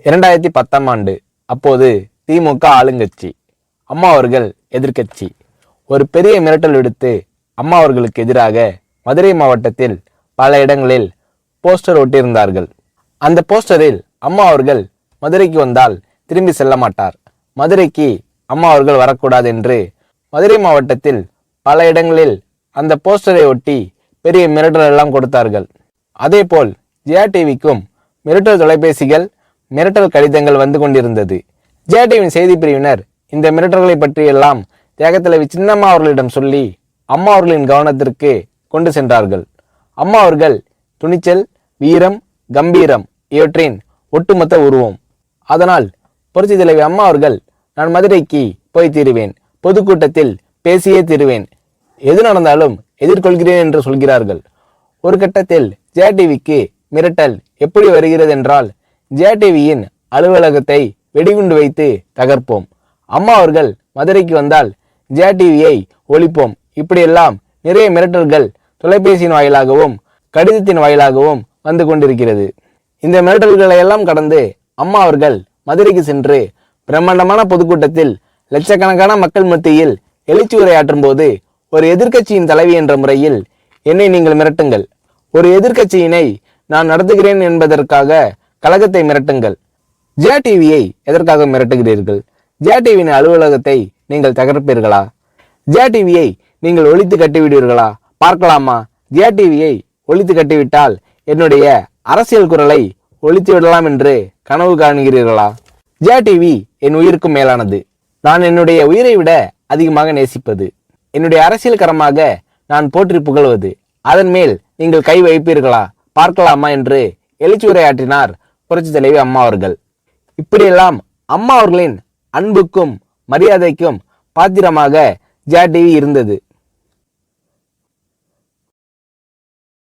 2010ஆம் ஆண்டு. அப்போது திமுக ஆளுங்கட்சி, அம்மா அவர்கள் எதிர்க்கட்சி. ஒரு பெரிய மிரட்டல் விடுத்து அம்மா அவர்களுக்கு எதிராக மதுரை மாவட்டத்தில் பல இடங்களில் போஸ்டர் ஒட்டியிருந்தார்கள். அந்த போஸ்டரில் அம்மா அவர்கள் மதுரைக்கு வந்தால் திரும்பி செல்ல மாட்டார், மதுரைக்கு அம்மா அவர்கள் வரக்கூடாது என்று மதுரை மாவட்டத்தில் பல இடங்களில் அந்த போஸ்டரை ஒட்டி பெரிய மிரட்டல் எல்லாம் கொடுத்தார்கள். அதேபோல் ஜெயா டிவிக்கும் மிரட்டல் தொலைபேசிகள், மிரட்டல் கடிதங்கள் வந்து கொண்டிருந்தது. ஜெயா டிவியின் செய்தி பிரிவினர் இந்த மிரட்டல்களை பற்றியெல்லாம் தியாகத்தலைவி சின்னம்மா அவர்களிடம் சொல்லி அம்மா அவர்களின் கவனத்திற்கு கொண்டு சென்றார்கள். அம்மா அவர்கள் துணிச்சல், வீரம், கம்பீரம் இவற்றின் ஒட்டுமொத்த உருவம். அதனால் புரட்சி தலைவி அம்மா அவர்கள், நான் மதுரைக்கு போய் தீருவேன், பொதுக்கூட்டத்தில் பேசியே தீருவேன், எது நடந்தாலும் எதிர்கொள்கிறேன் என்று சொல்கிறார்கள். ஒரு கட்டத்தில் ஜெயா டிவிக்கு மிரட்டல் எப்படி வருகிறது என்றால், ஜெயா டிவியின் அலுவலகத்தை வெடிகுண்டு வைத்து தகர்ப்போம், அம்மா அவர்கள் மதுரைக்கு வந்தால் ஜெயா டிவியை ஒழிப்போம், இப்படியெல்லாம் நிறைய மிரட்டல்கள் தொலைபேசியின் வாயிலாகவும் கடிதத்தின் வாயிலாகவும் வந்து கொண்டிருக்கிறது. இந்த மிரட்டல்களை எல்லாம் கடந்து அம்மா அவர்கள் மதுரைக்கு சென்று பிரம்மாண்டமான பொதுக்கூட்டத்தில் லட்சக்கணக்கான மக்கள் மத்தியில் எழுச்சி உரையாற்றும் போது, ஒரு எதிர்க்கட்சியின் தலைவி என்ற முறையில் என்னை நீங்கள் மிரட்டுங்கள், ஒரு எதிர்க்கட்சியினை நான் நடத்துகிறேன் என்பதற்காக கழகத்தை மிரட்டுங்கள், ஜெயா டிவியை எதற்காக மிரட்டுகிறீர்கள், ஜெயா டிவியின் அலுவலகத்தை நீங்கள் தகர்ப்பீர்களா, ஜெயா டிவியை நீங்கள் ஒழித்து கட்டிவிடுவீர்களா, பார்க்கலாமா, ஜெயா டிவியை ஒழித்து கட்டிவிட்டால் என்னுடைய அரசியல் குரலை ஒழித்து விடலாம் என்று கனவு காணுகிறீர்களா? ஜெயா டிவி என் உயிருக்கும் மேலானது, நான் என்னுடைய உயிரை விட அதிகமாக நேசிப்பது, என்னுடைய அரசியல் கரமாக நான் போற்றி புகழ்வது, அதன் மேல் நீங்கள் கை வைப்பீர்களா, பார்க்கலாமா என்று எழுச்சி உரையாற்றினார் புரட்சி தலைவி அம்மா அவர்கள். இப்படியெல்லாம் அம்மா அவர்களின் அன்புக்கும் மரியாதைக்கும் பாத்திரமாக ஜெயா டிவி இருந்தது.